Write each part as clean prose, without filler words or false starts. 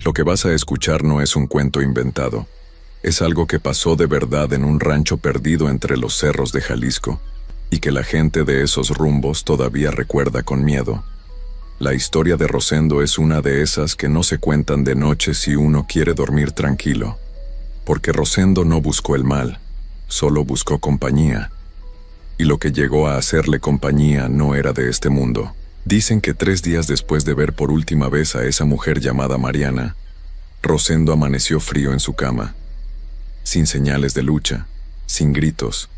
Lo que vas a escuchar no es un cuento inventado. Es algo que pasó de verdad en un rancho perdido entre los cerros de Jalisco, y que la gente de esos rumbos todavía recuerda con miedo. La historia de Rosendo es una de esas que no se cuentan de noche si uno quiere dormir tranquilo. Porque Rosendo no buscó el mal, solo buscó compañía. Y lo que llegó a hacerle compañía no era de este mundo. Dicen que 3 días después de ver por última vez a esa mujer llamada Mariana, Rosendo amaneció frío en su cama, sin señales de lucha, sin gritos,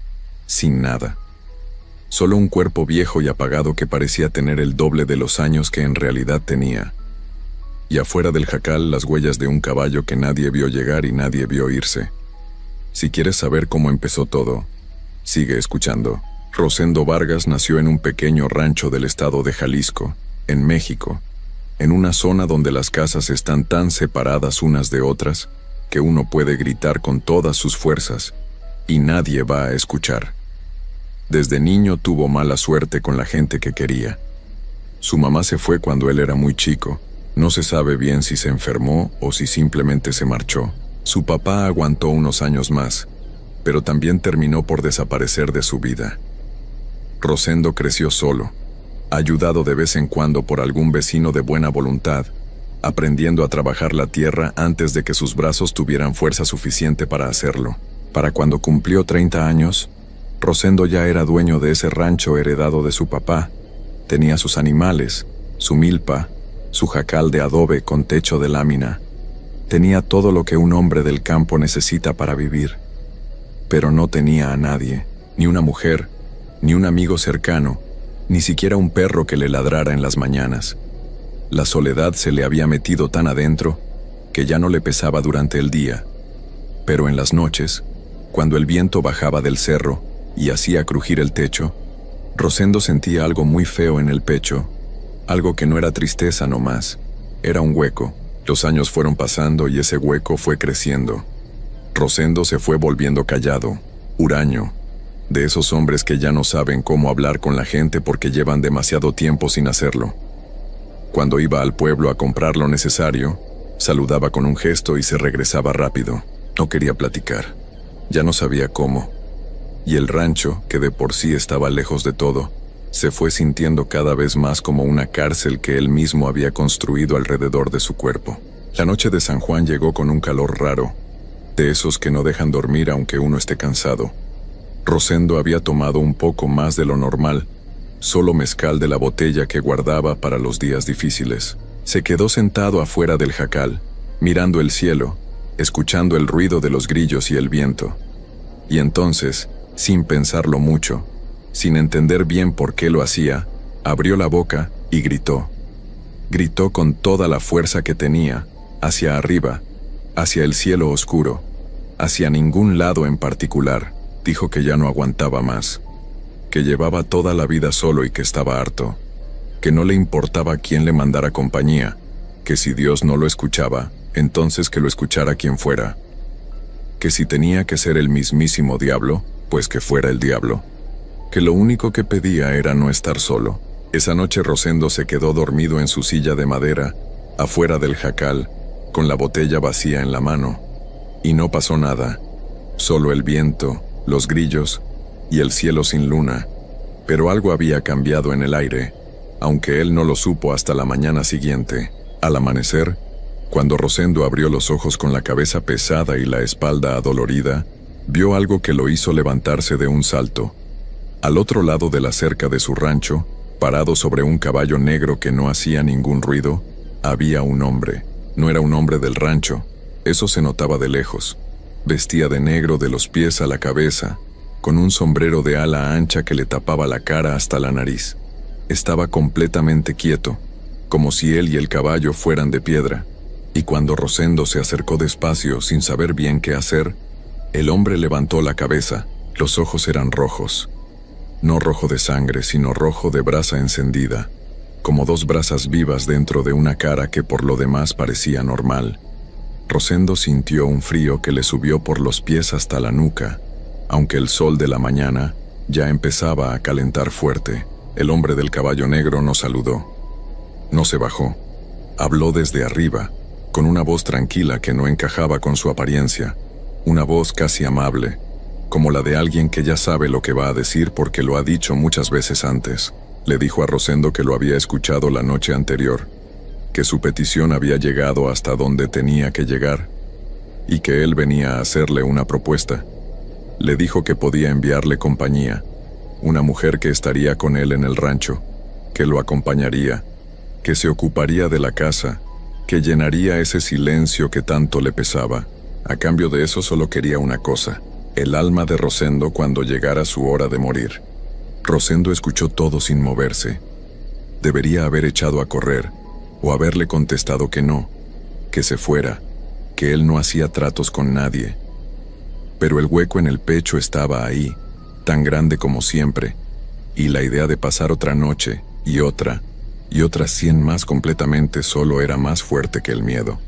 sin nada. Solo un cuerpo viejo y apagado que parecía tener el doble de los años que en realidad tenía. Y afuera del jacal las huellas de un caballo que nadie vio llegar y nadie vio irse. Si quieres saber cómo empezó todo, sigue escuchando. Rosendo Vargas nació en un pequeño rancho del estado de Jalisco, en México, en una zona donde las casas están tan separadas unas de otras que uno puede gritar con todas sus fuerzas y nadie va a escuchar. Desde niño tuvo mala suerte con la gente que quería. Su mamá se fue cuando él era muy chico. No se sabe bien si se enfermó o si simplemente se marchó. Su papá aguantó unos años más, pero también terminó por desaparecer de su vida. Rosendo creció solo, ayudado de vez en cuando por algún vecino de buena voluntad, aprendiendo a trabajar la tierra antes de que sus brazos tuvieran fuerza suficiente para hacerlo. Para cuando cumplió 30 años, Rosendo ya era dueño de ese rancho heredado de su papá. Tenía sus animales, su milpa, su jacal de adobe con techo de lámina. Tenía todo lo que un hombre del campo necesita para vivir. Pero no tenía a nadie, ni una mujer, ni un amigo cercano, ni siquiera un perro que le ladrara en las mañanas. La soledad se le había metido tan adentro que ya no le pesaba durante el día. Pero en las noches, cuando el viento bajaba del cerro y hacía crujir el techo, Rosendo sentía algo muy feo en el pecho, algo que no era tristeza nomás, era un hueco. Los años fueron pasando y ese hueco fue creciendo. Rosendo se fue volviendo callado, huraño, de esos hombres que ya no saben cómo hablar con la gente porque llevan demasiado tiempo sin hacerlo. Cuando iba al pueblo a comprar lo necesario, saludaba con un gesto y se regresaba rápido. No quería platicar. Ya no sabía cómo. Y el rancho, que de por sí estaba lejos de todo, se fue sintiendo cada vez más como una cárcel que él mismo había construido alrededor de su cuerpo. La noche de San Juan llegó con un calor raro, de esos que no dejan dormir aunque uno esté cansado. Rosendo había tomado un poco más de lo normal, solo mezcal de la botella que guardaba para los días difíciles. Se quedó sentado afuera del jacal, mirando el cielo, escuchando el ruido de los grillos y el viento. Y entonces, sin pensarlo mucho, sin entender bien por qué lo hacía, abrió la boca y gritó. Gritó con toda la fuerza que tenía, hacia arriba, hacia el cielo oscuro, hacia ningún lado en particular. Dijo que ya no aguantaba más, que llevaba toda la vida solo y que estaba harto, que no le importaba quién le mandara compañía, que si Dios no lo escuchaba, entonces que lo escuchara quien fuera, que si tenía que ser el mismísimo diablo, pues que fuera el diablo, que lo único que pedía era no estar solo. Esa noche Rosendo se quedó dormido en su silla de madera, afuera del jacal, con la botella vacía en la mano, y no pasó nada, solo el viento, los grillos y el cielo sin luna, pero algo había cambiado en el aire, aunque él no lo supo hasta la mañana siguiente. Al amanecer, cuando Rosendo abrió los ojos con la cabeza pesada y la espalda adolorida, vio algo que lo hizo levantarse de un salto. Al otro lado de la cerca de su rancho, parado sobre un caballo negro que no hacía ningún ruido, había un hombre. No era un hombre del rancho, eso se notaba de lejos. Vestía de negro de los pies a la cabeza, con un sombrero de ala ancha que le tapaba la cara hasta la nariz. Estaba completamente quieto, como si él y el caballo fueran de piedra, y cuando Rosendo se acercó despacio sin saber bien qué hacer, el hombre levantó la cabeza. Los ojos eran rojos. No rojo de sangre, sino rojo de brasa encendida, como 2 brasas vivas dentro de una cara que por lo demás parecía normal. Rosendo sintió un frío que le subió por los pies hasta la nuca, aunque el sol de la mañana ya empezaba a calentar fuerte. El hombre del caballo negro no saludó. No se bajó. Habló desde arriba, con una voz tranquila que no encajaba con su apariencia, una voz casi amable, como la de alguien que ya sabe lo que va a decir porque lo ha dicho muchas veces antes. Le dijo a Rosendo que lo había escuchado la noche anterior, que su petición había llegado hasta donde tenía que llegar, y que él venía a hacerle una propuesta. Le dijo que podía enviarle compañía, una mujer que estaría con él en el rancho, que lo acompañaría, que se ocuparía de la casa, que llenaría ese silencio que tanto le pesaba. A cambio de eso solo quería una cosa, el alma de Rosendo cuando llegara su hora de morir. Rosendo escuchó todo sin moverse. Debería haber echado a correr, o haberle contestado que no, que se fuera, que él no hacía tratos con nadie. Pero el hueco en el pecho estaba ahí, tan grande como siempre, y la idea de pasar otra noche, y otras 100 más completamente solo era más fuerte que el miedo.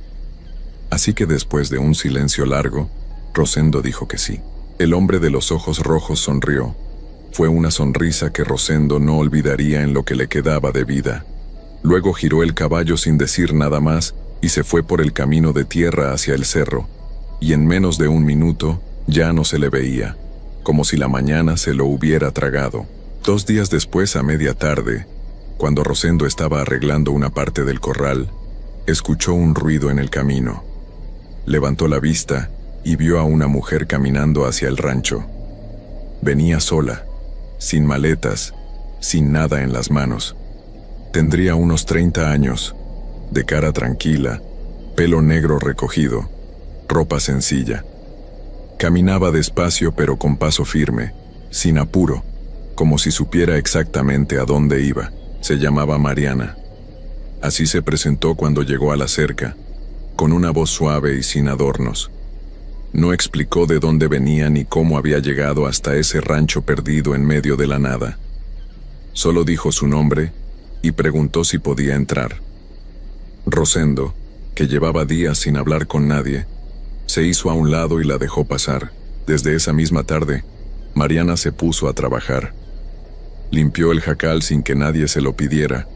Así que después de un silencio largo, Rosendo dijo que sí. El hombre de los ojos rojos sonrió. Fue una sonrisa que Rosendo no olvidaría en lo que le quedaba de vida. Luego giró el caballo sin decir nada más y se fue por el camino de tierra hacia el cerro, y en menos de un minuto ya no se le veía, como si la mañana se lo hubiera tragado. 2 días después, a media tarde, cuando Rosendo estaba arreglando una parte del corral, escuchó un ruido en el camino. Levantó la vista y vio a una mujer caminando hacia el rancho. Venía sola, sin maletas, sin nada en las manos. Tendría unos 30 años, de cara tranquila, pelo negro recogido, ropa sencilla. Caminaba despacio pero con paso firme, sin apuro, como si supiera exactamente a dónde iba. Se llamaba Mariana. Así se presentó cuando llegó a la cerca, con una voz suave y sin adornos. No explicó de dónde venía ni cómo había llegado hasta ese rancho perdido en medio de la nada. Solo dijo su nombre y preguntó si podía entrar. Rosendo, que llevaba días sin hablar con nadie, se hizo a un lado y la dejó pasar. Desde esa misma tarde, Mariana se puso a trabajar. Limpió el jacal sin que nadie se lo pidiera,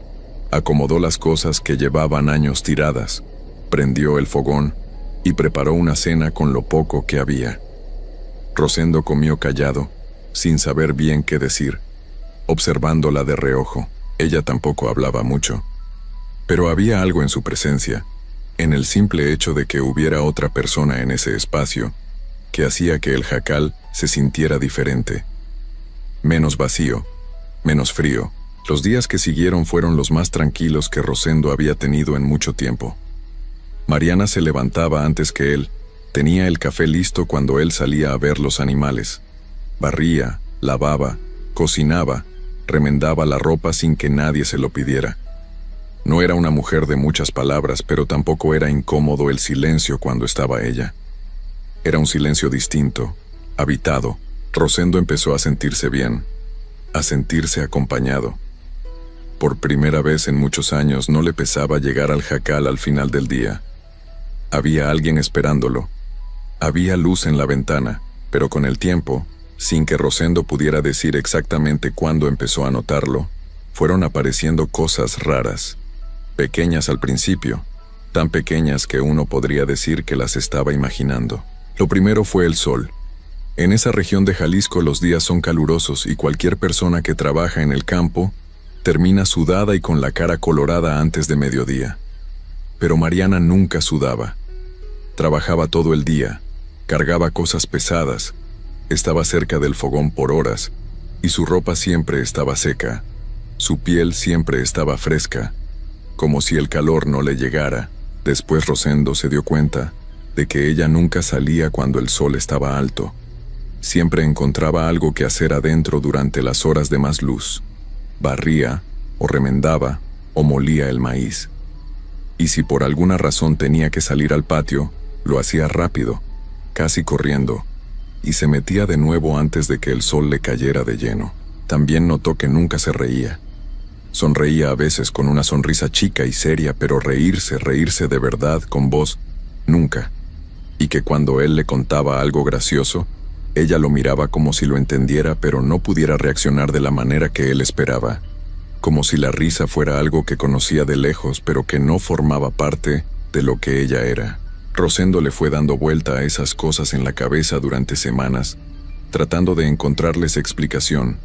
acomodó las cosas que llevaban años tiradas, prendió el fogón y preparó una cena con lo poco que había. Rosendo comió callado, sin saber bien qué decir, observándola de reojo. Ella tampoco hablaba mucho, pero había algo en su presencia, en el simple hecho de que hubiera otra persona en ese espacio, que hacía que el jacal se sintiera diferente. Menos vacío, menos frío. Los días que siguieron fueron los más tranquilos que Rosendo había tenido en mucho tiempo. Mariana se levantaba antes que él, tenía el café listo cuando él salía a ver los animales. Barría, lavaba, cocinaba, remendaba la ropa sin que nadie se lo pidiera. No era una mujer de muchas palabras, pero tampoco era incómodo el silencio cuando estaba ella. Era un silencio distinto, habitado. Rosendo empezó a sentirse bien, a sentirse acompañado. Por primera vez en muchos años no le pesaba llegar al jacal al final del día. Había alguien esperándolo. Había luz en la ventana, pero con el tiempo, sin que Rosendo pudiera decir exactamente cuándo empezó a notarlo, fueron apareciendo cosas raras, pequeñas al principio, tan pequeñas que uno podría decir que las estaba imaginando. Lo primero fue el sol. En esa región de Jalisco los días son calurosos y cualquier persona que trabaja en el campo termina sudada y con la cara colorada antes de mediodía. Pero Mariana nunca sudaba. Trabajaba todo el día, cargaba cosas pesadas, estaba cerca del fogón por horas, y su ropa siempre estaba seca, su piel siempre estaba fresca, como si el calor no le llegara. Después Rosendo se dio cuenta de que ella nunca salía cuando el sol estaba alto. Siempre encontraba algo que hacer adentro durante las horas de más luz. Barría, o remendaba, o molía el maíz. Y si por alguna razón tenía que salir al patio, lo hacía rápido, casi corriendo, y se metía de nuevo antes de que el sol le cayera de lleno. También notó que nunca se reía. Sonreía a veces con una sonrisa chica y seria, pero reírse de verdad con voz, nunca. Y que cuando él le contaba algo gracioso, ella lo miraba como si lo entendiera, pero no pudiera reaccionar de la manera que él esperaba. Como si la risa fuera algo que conocía de lejos, pero que no formaba parte de lo que ella era. Rosendo le fue dando vuelta a esas cosas en la cabeza durante semanas, tratando de encontrarles explicación.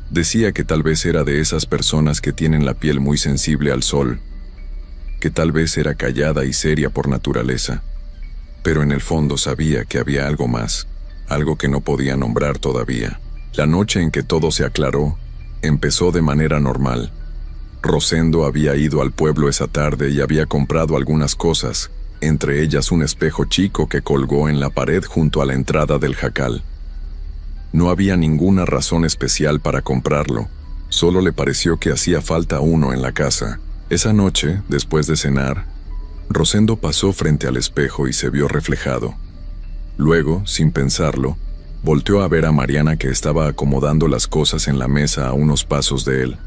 Decía que tal vez era de esas personas que tienen la piel muy sensible al sol, que tal vez era callada y seria por naturaleza, pero en el fondo sabía que había algo más, algo que no podía nombrar todavía. La noche en que todo se aclaró, empezó de manera normal. Rosendo había ido al pueblo esa tarde y había comprado algunas cosas, entre ellas un espejo chico que colgó en la pared junto a la entrada del jacal. No había ninguna razón especial para comprarlo, solo le pareció que hacía falta uno en la casa. Esa noche, después de cenar, Rosendo pasó frente al espejo y se vio reflejado. Luego, sin pensarlo, volteó a ver a Mariana, que estaba acomodando las cosas en la mesa a unos pasos de él,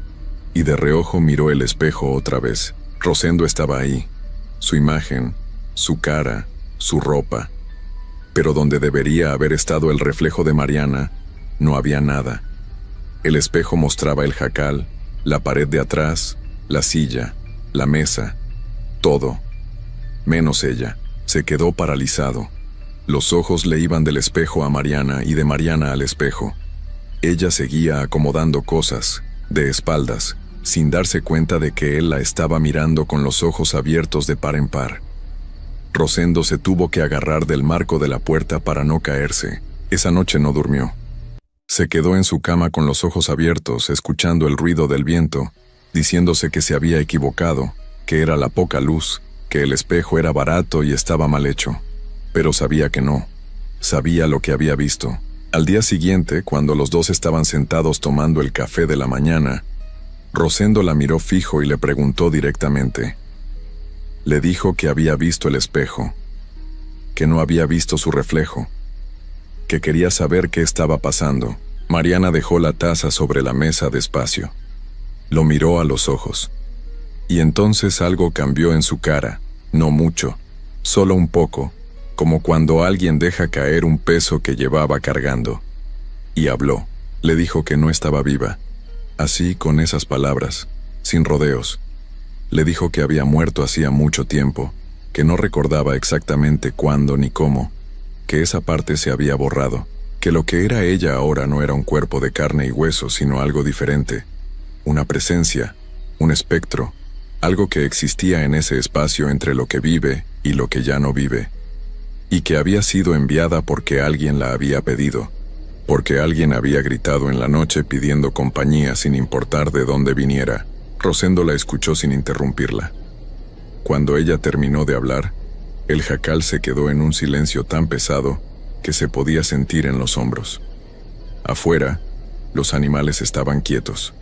y de reojo miró el espejo otra vez. Rosendo estaba ahí, su imagen, su cara, su ropa. Pero donde debería haber estado el reflejo de Mariana, no había nada. El espejo mostraba el jacal, la pared de atrás, la silla, la mesa, todo. Menos ella. Se quedó paralizado. Los ojos le iban del espejo a Mariana y de Mariana al espejo. Ella seguía acomodando cosas, de espaldas, sin darse cuenta de que él la estaba mirando con los ojos abiertos de par en par. Rosendo se tuvo que agarrar del marco de la puerta para no caerse. Esa noche no durmió. Se quedó en su cama con los ojos abiertos, escuchando el ruido del viento, diciéndose que se había equivocado, que era la poca luz, que el espejo era barato y estaba mal hecho. Pero sabía que no. Sabía lo que había visto. Al día siguiente, cuando los dos estaban sentados tomando el café de la mañana, Rosendo la miró fijo y le preguntó directamente. Le dijo que había visto el espejo, que no había visto su reflejo, que quería saber qué estaba pasando. Mariana dejó la taza sobre la mesa despacio. Lo miró a los ojos. Y entonces algo cambió en su cara, no mucho, solo un poco, como cuando alguien deja caer un peso que llevaba cargando. Y habló. Le dijo que no estaba viva. Así, con esas palabras, sin rodeos. Le dijo que había muerto hacía mucho tiempo, que no recordaba exactamente cuándo ni cómo, que esa parte se había borrado, que lo que era ella ahora no era un cuerpo de carne y hueso, sino algo diferente, una presencia, un espectro, algo que existía en ese espacio entre lo que vive y lo que ya no vive, y que había sido enviada porque alguien la había pedido, porque alguien había gritado en la noche pidiendo compañía sin importar de dónde viniera. Rosendo la escuchó sin interrumpirla. Cuando ella terminó de hablar, el jacal se quedó en un silencio tan pesado que se podía sentir en los hombros. Afuera, los animales estaban quietos.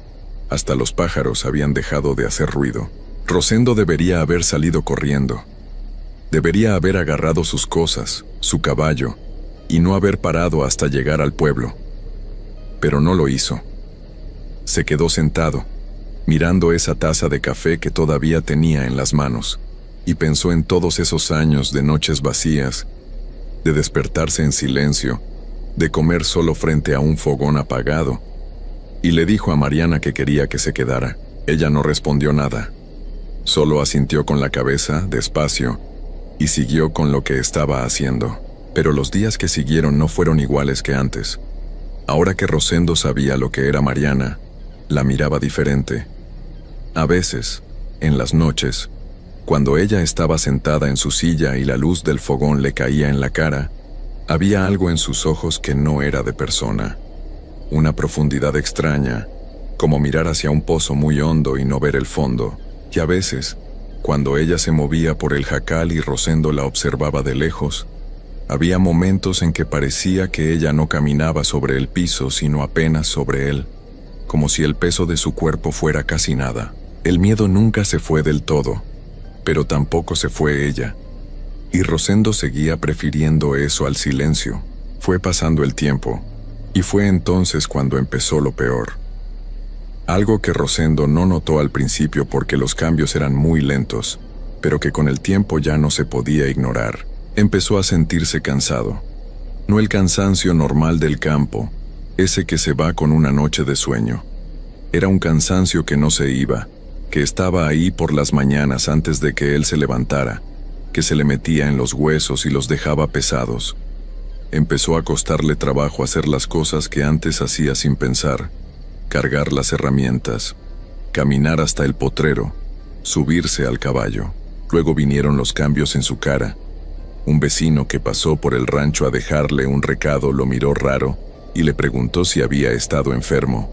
Hasta los pájaros habían dejado de hacer ruido. Rosendo debería haber salido corriendo. Debería haber agarrado sus cosas, su caballo, y no haber parado hasta llegar al pueblo. Pero no lo hizo. Se quedó sentado, mirando esa taza de café que todavía tenía en las manos, y pensó en todos esos años de noches vacías, de despertarse en silencio, de comer solo frente a un fogón apagado, y le dijo a Mariana que quería que se quedara. Ella no respondió nada, solo asintió con la cabeza, despacio, y siguió con lo que estaba haciendo. Pero los días que siguieron no fueron iguales que antes. Ahora que Rosendo sabía lo que era Mariana, la miraba diferente. A veces, en las noches, cuando ella estaba sentada en su silla y la luz del fogón le caía en la cara, había algo en sus ojos que no era de persona. Una profundidad extraña, como mirar hacia un pozo muy hondo y no ver el fondo. Y a veces, cuando ella se movía por el jacal y Rosendo la observaba de lejos, había momentos en que parecía que ella no caminaba sobre el piso, sino apenas sobre él, como si el peso de su cuerpo fuera casi nada. El miedo nunca se fue del todo, pero tampoco se fue ella. Y Rosendo seguía prefiriendo eso al silencio. Fue pasando el tiempo, y fue entonces cuando empezó lo peor. Algo que Rosendo no notó al principio porque los cambios eran muy lentos, pero que con el tiempo ya no se podía ignorar. Empezó a sentirse cansado. No el cansancio normal del campo, ese que se va con una noche de sueño. Era un cansancio que no se iba, que estaba ahí por las mañanas antes de que él se levantara, que se le metía en los huesos y los dejaba pesados. Empezó a costarle trabajo hacer las cosas que antes hacía sin pensar, cargar las herramientas, caminar hasta el potrero, subirse al caballo. Luego vinieron los cambios en su cara. Un vecino que pasó por el rancho a dejarle un recado lo miró raro y le preguntó si había estado enfermo.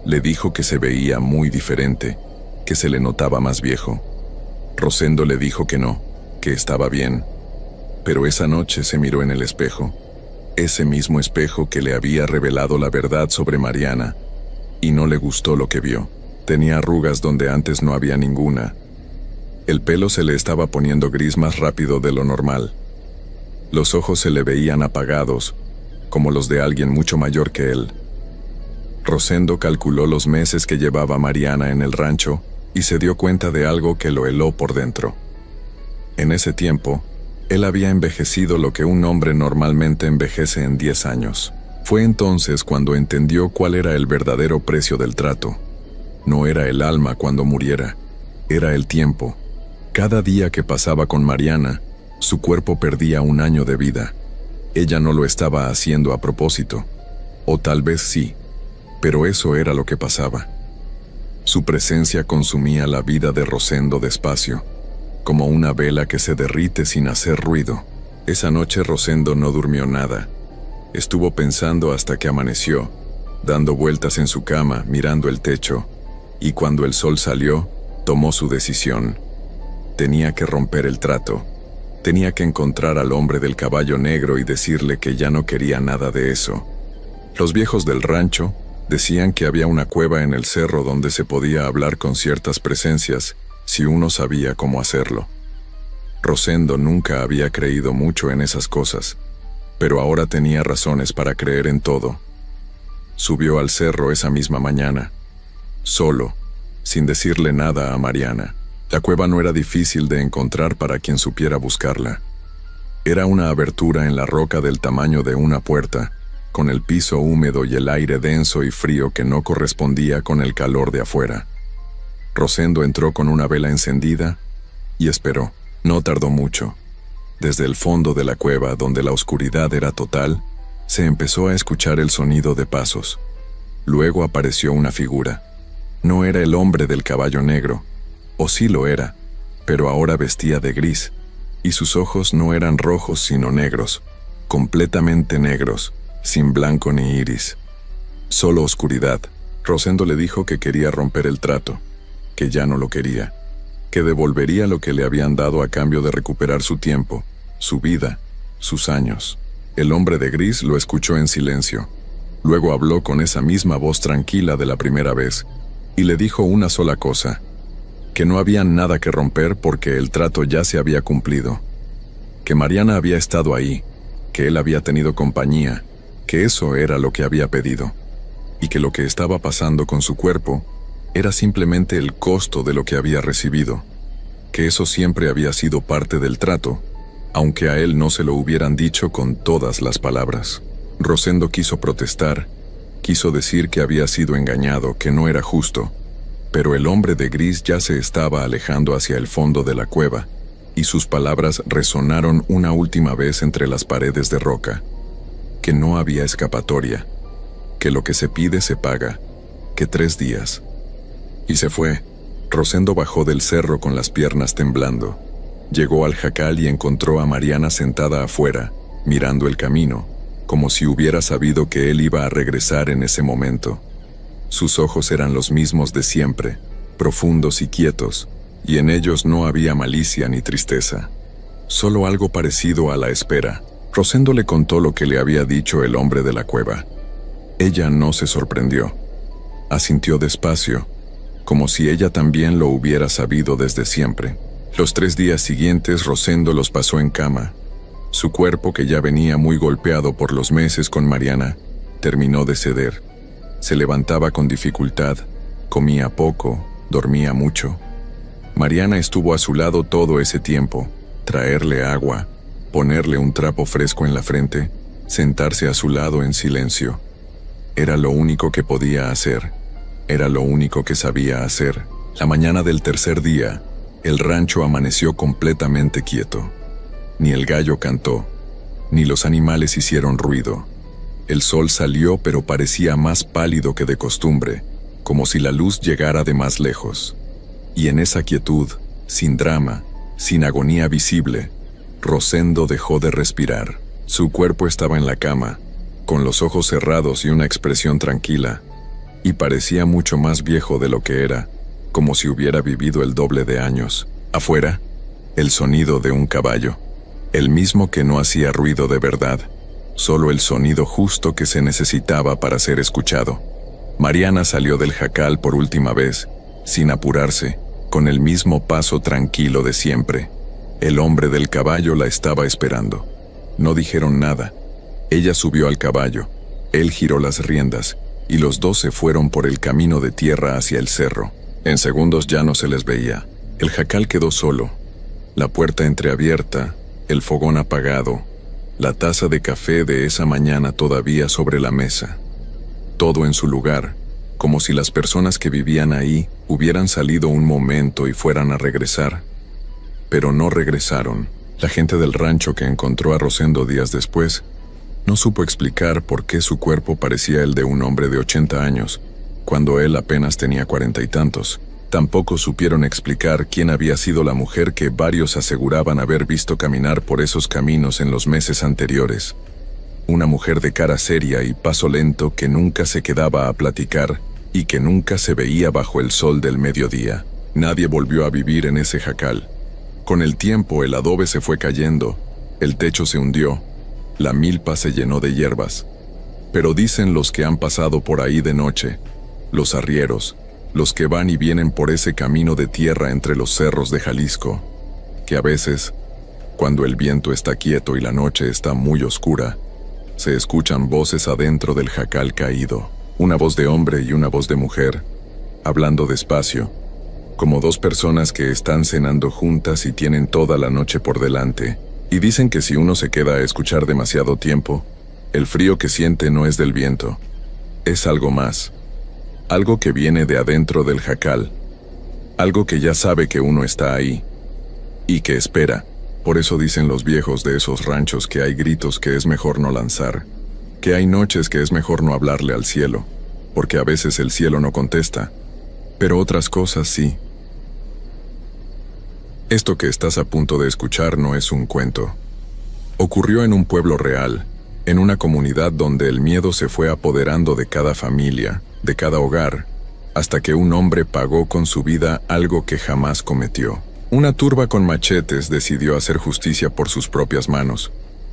Le dijo que se veía muy diferente, que se le notaba más viejo. Rosendo le dijo que no, que estaba bien. Pero esa noche se miró en el espejo, ese mismo espejo que le había revelado la verdad sobre Mariana, y no le gustó lo que vio. Tenía arrugas donde antes no había ninguna. El pelo se le estaba poniendo gris más rápido de lo normal. Los ojos se le veían apagados, como los de alguien mucho mayor que él. Rosendo calculó los meses que llevaba Mariana en el rancho y se dio cuenta de algo que lo heló por dentro. En ese tiempo, él había envejecido lo que un hombre normalmente envejece en 10 años. Fue entonces cuando entendió cuál era el verdadero precio del trato. No era el alma cuando muriera, era el tiempo. Cada día que pasaba con Mariana, su cuerpo perdía un año de vida. Ella no lo estaba haciendo a propósito, o tal vez sí, pero eso era lo que pasaba. Su presencia consumía la vida de Rosendo despacio, como una vela que se derrite sin hacer ruido. Esa noche Rosendo no durmió nada. Estuvo pensando hasta que amaneció, dando vueltas en su cama, mirando el techo, y cuando el sol salió, tomó su decisión. Tenía que romper el trato. Tenía que encontrar al hombre del caballo negro y decirle que ya no quería nada de eso. Los viejos del rancho decían que había una cueva en el cerro donde se podía hablar con ciertas presencias si uno sabía cómo hacerlo. Rosendo nunca había creído mucho en esas cosas, pero ahora tenía razones para creer en todo. Subió al cerro esa misma mañana, solo, sin decirle nada a Mariana. La cueva no era difícil de encontrar para quien supiera buscarla. Era una abertura en la roca del tamaño de una puerta, con el piso húmedo y el aire denso y frío que no correspondía con el calor de afuera. Rosendo entró con una vela encendida y esperó. No tardó mucho. Desde el fondo de la cueva, donde la oscuridad era total, se empezó a escuchar el sonido de pasos. Luego apareció una figura. No era el hombre del caballo negro, o sí lo era, pero ahora vestía de gris, y sus ojos no eran rojos sino negros, completamente negros, sin blanco ni iris. Solo oscuridad. Rosendo le dijo que quería romper el trato, que ya no lo quería, que devolvería lo que le habían dado a cambio de recuperar su tiempo, su vida, sus años. El hombre de gris lo escuchó en silencio. Luego habló con esa misma voz tranquila de la primera vez, y le dijo una sola cosa: que no había nada que romper porque el trato ya se había cumplido, que Mariana había estado ahí, que él había tenido compañía, que eso era lo que había pedido, y que lo que estaba pasando con su cuerpo era simplemente el costo de lo que había recibido, que eso siempre había sido parte del trato, aunque a él no se lo hubieran dicho con todas las palabras. Rosendo quiso protestar, quiso decir que había sido engañado, que no era justo, pero el hombre de gris ya se estaba alejando hacia el fondo de la cueva, y sus palabras resonaron una última vez entre las paredes de roca: que no había escapatoria, que lo que se pide se paga, que 3 días. Y se fue. Rosendo bajó del cerro con las piernas temblando. Llegó al jacal y encontró a Mariana sentada afuera, mirando el camino, como si hubiera sabido que él iba a regresar en ese momento. Sus ojos eran los mismos de siempre, profundos y quietos, y en ellos no había malicia ni tristeza, solo algo parecido a la espera. Rosendo le contó lo que le había dicho el hombre de la cueva. Ella no se sorprendió. Asintió despacio, como si ella también lo hubiera sabido desde siempre. Los 3 días siguientes Rosendo los pasó en cama. Su cuerpo, que ya venía muy golpeado por los meses con Mariana, terminó de ceder. Se levantaba con dificultad, comía poco, dormía mucho. Mariana estuvo a su lado todo ese tiempo: traerle agua, ponerle un trapo fresco en la frente, sentarse a su lado en silencio. Era lo único que podía hacer, era lo único que sabía hacer. La mañana del tercer día, el rancho amaneció completamente quieto. Ni el gallo cantó, ni los animales hicieron ruido. El sol salió, pero parecía más pálido que de costumbre, como si la luz llegara de más lejos. Y en esa quietud, sin drama, sin agonía visible, Rosendo dejó de respirar. Su cuerpo estaba en la cama, con los ojos cerrados y una expresión tranquila, y parecía mucho más viejo de lo que era, como si hubiera vivido el doble de años. Afuera, el sonido de un caballo, el mismo que no hacía ruido de verdad, solo el sonido justo que se necesitaba para ser escuchado. Mariana salió del jacal por última vez, sin apurarse, con el mismo paso tranquilo de siempre. El hombre del caballo la estaba esperando. No dijeron nada. Ella subió al caballo, él giró las riendas, y los dos se fueron por el camino de tierra hacia el cerro. En segundos ya no se les veía. El jacal quedó solo, la puerta entreabierta, el fogón apagado, la taza de café de esa mañana todavía sobre la mesa. Todo en su lugar, como si las personas que vivían ahí hubieran salido un momento y fueran a regresar. Pero no regresaron. La gente del rancho que encontró a Rosendo días después no supo explicar por qué su cuerpo parecía el de un hombre de 80 años, cuando él apenas tenía 40 y tantos. Tampoco supieron explicar quién había sido la mujer que varios aseguraban haber visto caminar por esos caminos en los meses anteriores. Una mujer de cara seria y paso lento que nunca se quedaba a platicar y que nunca se veía bajo el sol del mediodía. Nadie volvió a vivir en ese jacal. Con el tiempo el adobe se fue cayendo, el techo se hundió, la milpa se llenó de hierbas. Pero dicen los que han pasado por ahí de noche, los arrieros, los que van y vienen por ese camino de tierra entre los cerros de Jalisco, que a veces, cuando el viento está quieto y la noche está muy oscura, se escuchan voces adentro del jacal caído, una voz de hombre y una voz de mujer, hablando despacio, como dos personas que están cenando juntas y tienen toda la noche por delante, y dicen que si uno se queda a escuchar demasiado tiempo, el frío que siente no es del viento, es algo más, algo que viene de adentro del jacal, algo que ya sabe que uno está ahí, y que espera. Por eso dicen los viejos de esos ranchos que hay gritos que es mejor no lanzar, que hay noches que es mejor no hablarle al cielo, porque a veces el cielo no contesta, pero otras cosas sí. Esto que estás a punto de escuchar no es un cuento. Ocurrió en un pueblo real, en una comunidad donde el miedo se fue apoderando de cada familia, de cada hogar, hasta que un hombre pagó con su vida algo que jamás cometió. Una turba con machetes decidió hacer justicia por sus propias manos,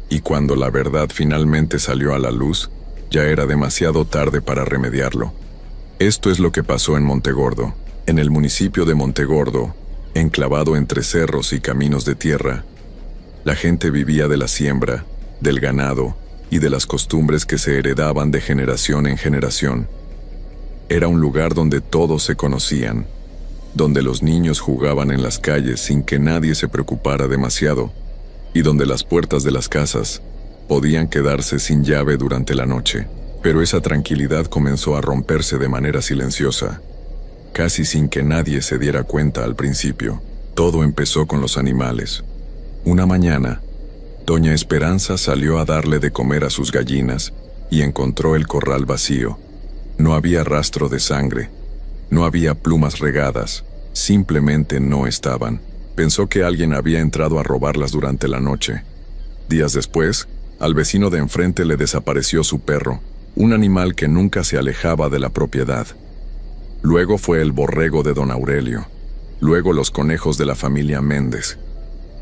y cuando la verdad finalmente salió a la luz, ya era demasiado tarde para remediarlo. Esto es lo que pasó en Montegordo. En el municipio de Montegordo, enclavado entre cerros y caminos de tierra, la gente vivía de la siembra, del ganado y de las costumbres que se heredaban de generación en generación. Era un lugar donde todos se conocían, donde los niños jugaban en las calles sin que nadie se preocupara demasiado, y donde las puertas de las casas podían quedarse sin llave durante la noche. Pero esa tranquilidad comenzó a romperse de manera silenciosa, casi sin que nadie se diera cuenta al principio. Todo empezó con los animales. Una mañana, Doña Esperanza salió a darle de comer a sus gallinas y encontró el corral vacío. No había rastro de sangre. No había plumas regadas, simplemente no estaban. Pensó que alguien había entrado a robarlas durante la noche. Días después, al vecino de enfrente le desapareció su perro, un animal que nunca se alejaba de la propiedad. Luego fue el borrego de don Aurelio, luego los conejos de la familia Méndez.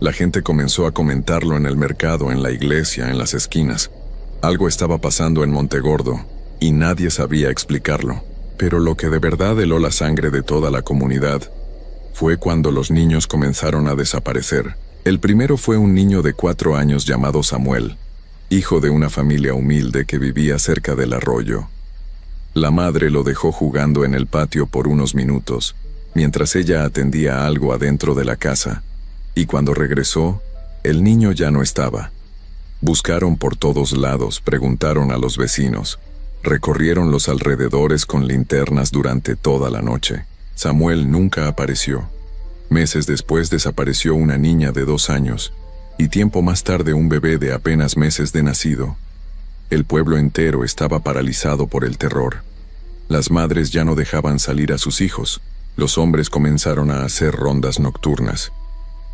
La gente comenzó a comentarlo en el mercado, en la iglesia, en las esquinas. Algo estaba pasando en Montegordo, y nadie sabía explicarlo. Pero lo que de verdad heló la sangre de toda la comunidad fue cuando los niños comenzaron a desaparecer. El primero fue un niño de 4 años llamado Samuel, hijo de una familia humilde que vivía cerca del arroyo. La madre lo dejó jugando en el patio por unos minutos, mientras ella atendía algo adentro de la casa, y cuando regresó, el niño ya no estaba. Buscaron por todos lados, preguntaron a los vecinos. Recorrieron los alrededores con linternas durante toda la noche. Samuel nunca apareció. Meses después desapareció una niña de 2 años, y tiempo más tarde un bebé de apenas meses de nacido. El pueblo entero estaba paralizado por el terror. Las madres ya no dejaban salir a sus hijos, los hombres comenzaron a hacer rondas nocturnas,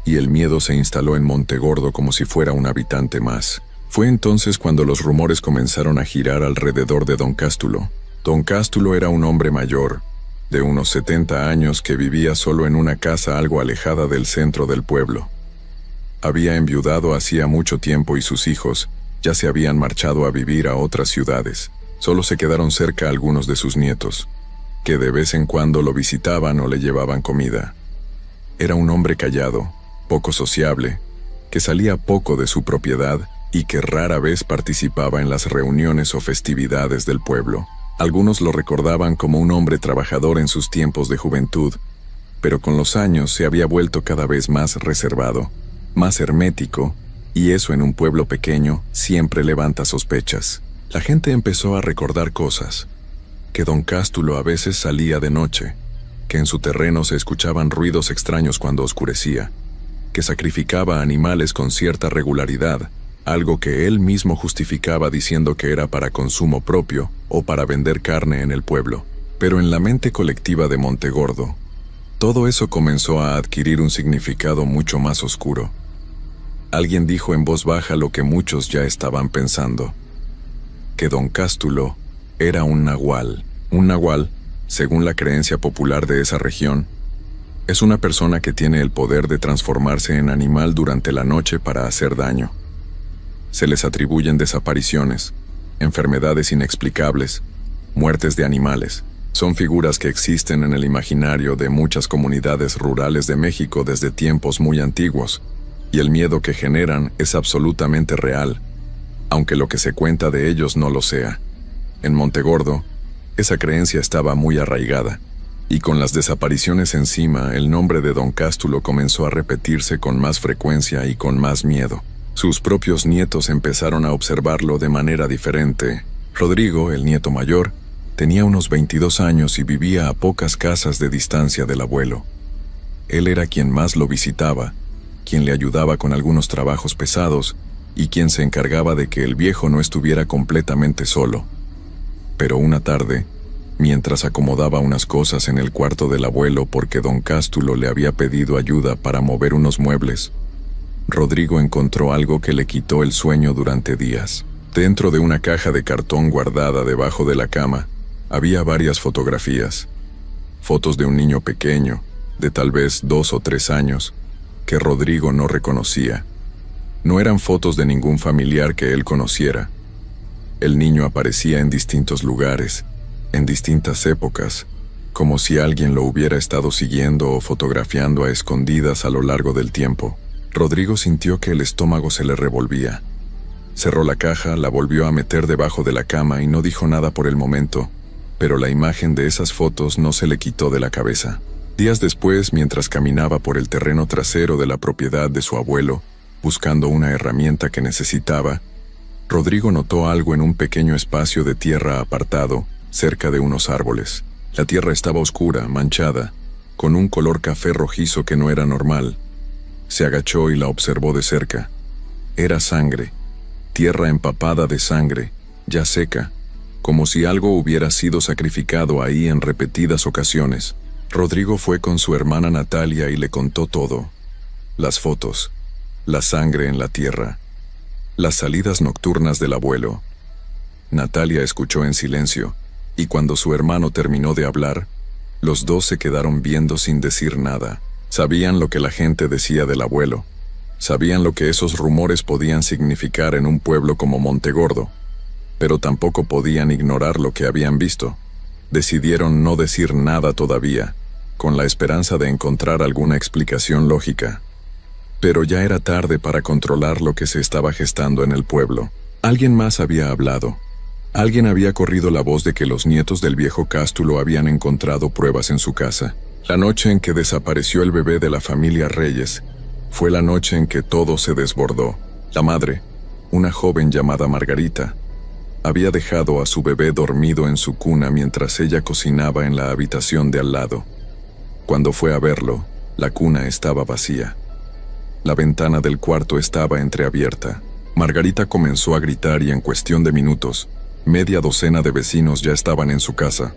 y el miedo se instaló en Montegordo como si fuera un habitante más. Fue entonces cuando los rumores comenzaron a girar alrededor de don Cástulo. Don Cástulo era un hombre mayor, de unos 70 años, que vivía solo en una casa algo alejada del centro del pueblo. Había enviudado hacía mucho tiempo y sus hijos ya se habían marchado a vivir a otras ciudades. Solo se quedaron cerca algunos de sus nietos, que de vez en cuando lo visitaban o le llevaban comida. Era un hombre callado, poco sociable, que salía poco de su propiedad y que rara vez participaba en las reuniones o festividades del pueblo. Algunos lo recordaban como un hombre trabajador en sus tiempos de juventud, pero con los años se había vuelto cada vez más reservado, más hermético, y eso en un pueblo pequeño siempre levanta sospechas. La gente empezó a recordar cosas, que don Cástulo a veces salía de noche, que en su terreno se escuchaban ruidos extraños cuando oscurecía, que sacrificaba animales con cierta regularidad, algo que él mismo justificaba diciendo que era para consumo propio o para vender carne en el pueblo. Pero en la mente colectiva de Montegordo, todo eso comenzó a adquirir un significado mucho más oscuro. Alguien dijo en voz baja lo que muchos ya estaban pensando, que don Cástulo era un nahual. Un nahual, según la creencia popular de esa región, es una persona que tiene el poder de transformarse en animal durante la noche para hacer daño. Se les atribuyen desapariciones, enfermedades inexplicables, muertes de animales. Son figuras que existen en el imaginario de muchas comunidades rurales de México desde tiempos muy antiguos, y el miedo que generan es absolutamente real, aunque lo que se cuenta de ellos no lo sea. En Montegordo, esa creencia estaba muy arraigada, y con las desapariciones encima, el nombre de don Cástulo comenzó a repetirse con más frecuencia y con más miedo. Sus propios nietos empezaron a observarlo de manera diferente. Rodrigo, el nieto mayor, tenía unos 22 años y vivía a pocas casas de distancia del abuelo. Él era quien más lo visitaba, quien le ayudaba con algunos trabajos pesados y quien se encargaba de que el viejo no estuviera completamente solo. Pero una tarde, mientras acomodaba unas cosas en el cuarto del abuelo porque don Cástulo le había pedido ayuda para mover unos muebles, Rodrigo encontró algo que le quitó el sueño durante días. Dentro de una caja de cartón guardada debajo de la cama, había varias fotografías. Fotos de un niño pequeño, de tal vez 2 o 3 años, que Rodrigo no reconocía. No eran fotos de ningún familiar que él conociera. El niño aparecía en distintos lugares, en distintas épocas, como si alguien lo hubiera estado siguiendo o fotografiando a escondidas a lo largo del tiempo. Rodrigo sintió que el estómago se le revolvía. Cerró la caja, la volvió a meter debajo de la cama y no dijo nada por el momento, pero la imagen de esas fotos no se le quitó de la cabeza. Días después, mientras caminaba por el terreno trasero de la propiedad de su abuelo, buscando una herramienta que necesitaba, Rodrigo notó algo en un pequeño espacio de tierra apartado, cerca de unos árboles. La tierra estaba oscura, manchada, con un color café rojizo que no era normal. Se agachó y la observó de cerca. Era sangre, tierra empapada de sangre, ya seca, como si algo hubiera sido sacrificado ahí en repetidas ocasiones. Rodrigo fue con su hermana Natalia y le contó todo. Las fotos, la sangre en la tierra, las salidas nocturnas del abuelo. Natalia escuchó en silencio, y cuando su hermano terminó de hablar, los dos se quedaron viendo sin decir nada. Sabían lo que la gente decía del abuelo. Sabían lo que esos rumores podían significar en un pueblo como Montegordo, pero tampoco podían ignorar lo que habían visto. Decidieron no decir nada todavía, con la esperanza de encontrar alguna explicación lógica. Pero ya era tarde para controlar lo que se estaba gestando en el pueblo. Alguien más había hablado. Alguien había corrido la voz de que los nietos del viejo Cástulo habían encontrado pruebas en su casa. La noche en que desapareció el bebé de la familia Reyes, fue la noche en que todo se desbordó. La madre, una joven llamada Margarita, había dejado a su bebé dormido en su cuna mientras ella cocinaba en la habitación de al lado. Cuando fue a verlo, la cuna estaba vacía. La ventana del cuarto estaba entreabierta. Margarita comenzó a gritar y en cuestión de minutos, media docena de vecinos ya estaban en su casa.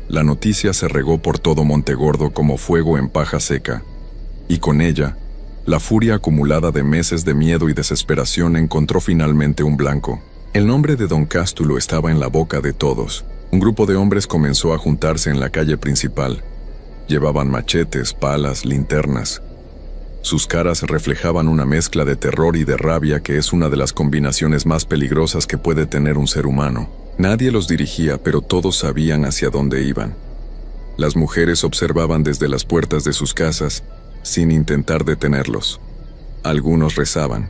La noticia se regó por todo Montegordo como fuego en paja seca, y con ella, la furia acumulada de meses de miedo y desesperación encontró finalmente un blanco. El nombre de don Cástulo estaba en la boca de todos. Un grupo de hombres comenzó a juntarse en la calle principal. Llevaban machetes, palas, linternas. Sus caras reflejaban una mezcla de terror y de rabia que es una de las combinaciones más peligrosas que puede tener un ser humano. Nadie los dirigía, pero todos sabían hacia dónde iban. Las mujeres observaban desde las puertas de sus casas, sin intentar detenerlos. Algunos rezaban,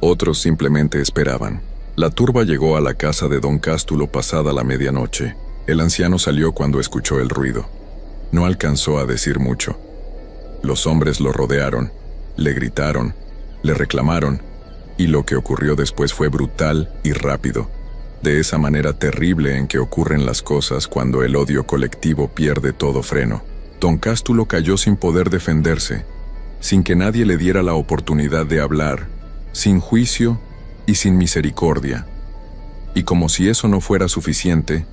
otros simplemente esperaban. La turba llegó a la casa de don Cástulo pasada la medianoche. El anciano salió cuando escuchó el ruido. No alcanzó a decir mucho. Los hombres lo rodearon, le gritaron, le reclamaron, y lo que ocurrió después fue brutal y rápido. De esa manera terrible en que ocurren las cosas cuando el odio colectivo pierde todo freno. Don Cástulo cayó sin poder defenderse, sin que nadie le diera la oportunidad de hablar, sin juicio y sin misericordia. Y como si eso no fuera suficiente,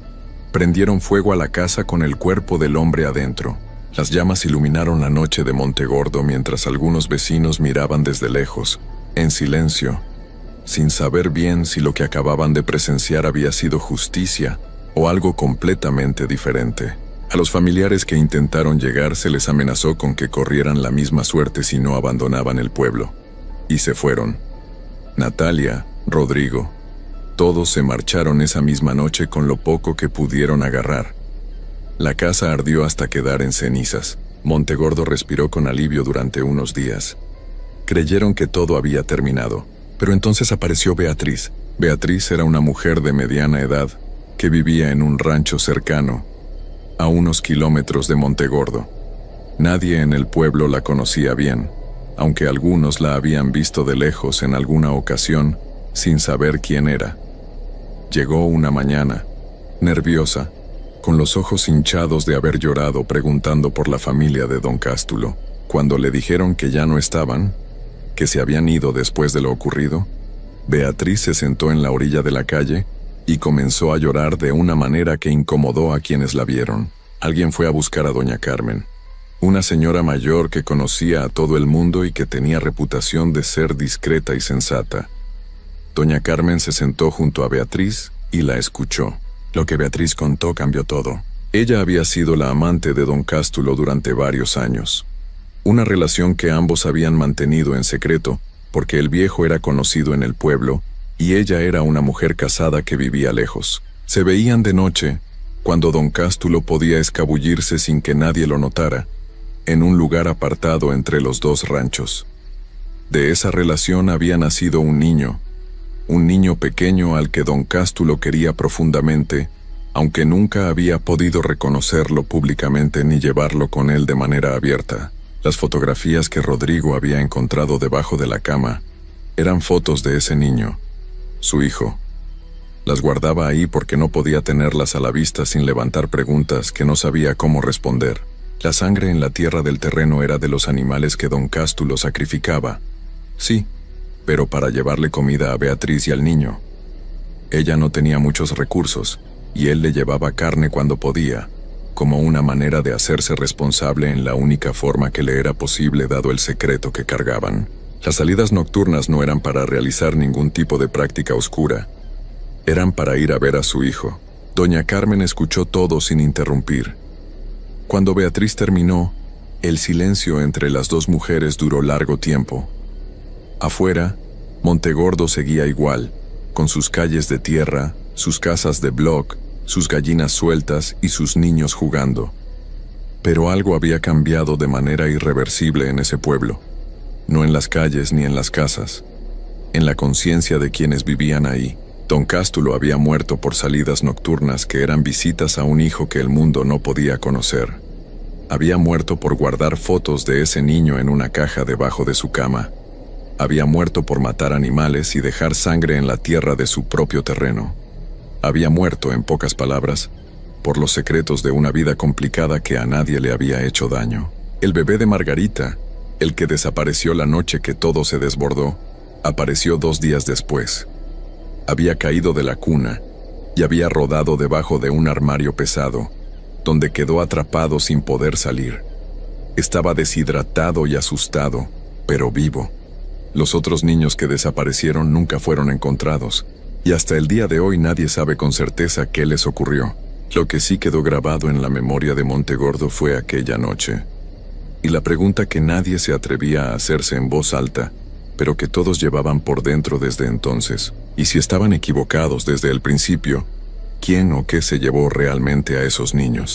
prendieron fuego a la casa con el cuerpo del hombre adentro. Las llamas iluminaron la noche de Montegordo mientras algunos vecinos miraban desde lejos, en silencio, sin saber bien si lo que acababan de presenciar había sido justicia o algo completamente diferente. A los familiares que intentaron llegar se les amenazó con que corrieran la misma suerte si no abandonaban el pueblo. Y se fueron. Natalia, Rodrigo, todos se marcharon esa misma noche con lo poco que pudieron agarrar. La casa ardió hasta quedar en cenizas. Montegordo respiró con alivio durante unos días. Creyeron que todo había terminado, pero entonces apareció Beatriz. Beatriz era una mujer de mediana edad que vivía en un rancho cercano, a unos kilómetros de Montegordo. Nadie en el pueblo la conocía bien, aunque algunos la habían visto de lejos en alguna ocasión, sin saber quién era. Llegó una mañana, nerviosa, con los ojos hinchados de haber llorado preguntando por la familia de don Cástulo. Cuando le dijeron que ya no estaban, que se habían ido después de lo ocurrido, Beatriz se sentó en la orilla de la calle y comenzó a llorar de una manera que incomodó a quienes la vieron. Alguien fue a buscar a doña Carmen, una señora mayor que conocía a todo el mundo y que tenía reputación de ser discreta y sensata. Doña Carmen se sentó junto a Beatriz y la escuchó. Lo que Beatriz contó cambió todo. Ella había sido la amante de don Cástulo durante varios años. Una relación que ambos habían mantenido en secreto, porque el viejo era conocido en el pueblo y ella era una mujer casada que vivía lejos. Se veían de noche, cuando don Cástulo podía escabullirse sin que nadie lo notara, en un lugar apartado entre los dos ranchos. De esa relación había nacido un niño pequeño al que don Cástulo quería profundamente, aunque nunca había podido reconocerlo públicamente ni llevarlo con él de manera abierta. Las fotografías que Rodrigo había encontrado debajo de la cama eran fotos de ese niño, su hijo. Las guardaba ahí porque no podía tenerlas a la vista sin levantar preguntas que no sabía cómo responder. La sangre en la tierra del terreno era de los animales que don Cástulo sacrificaba. Sí, pero para llevarle comida a Beatriz y al niño. Ella no tenía muchos recursos, y él le llevaba carne cuando podía, como una manera de hacerse responsable en la única forma que le era posible dado el secreto que cargaban. Las salidas nocturnas no eran para realizar ningún tipo de práctica oscura. Eran para ir a ver a su hijo. Doña Carmen escuchó todo sin interrumpir. Cuando Beatriz terminó, el silencio entre las dos mujeres duró largo tiempo. Afuera, Montegordo seguía igual, con sus calles de tierra, sus casas de bloc, sus gallinas sueltas y sus niños jugando. Pero algo había cambiado de manera irreversible en ese pueblo. No en las calles ni en las casas, en la conciencia de quienes vivían ahí. Don Cástulo había muerto por salidas nocturnas que eran visitas a un hijo que el mundo no podía conocer. Había muerto por guardar fotos de ese niño en una caja debajo de su cama. Había muerto por matar animales y dejar sangre en la tierra de su propio terreno. Había muerto, en pocas palabras, por los secretos de una vida complicada que a nadie le había hecho daño. El bebé de Margarita, el que desapareció la noche que todo se desbordó, apareció 2 días después. Había caído de la cuna y había rodado debajo de un armario pesado, donde quedó atrapado sin poder salir. Estaba deshidratado y asustado, pero vivo. Los otros niños que desaparecieron nunca fueron encontrados, y hasta el día de hoy nadie sabe con certeza qué les ocurrió. Lo que sí quedó grabado en la memoria de Montegordo fue aquella noche. Y la pregunta que nadie se atrevía a hacerse en voz alta, pero que todos llevaban por dentro desde entonces. Y si estaban equivocados desde el principio, ¿quién o qué se llevó realmente a esos niños?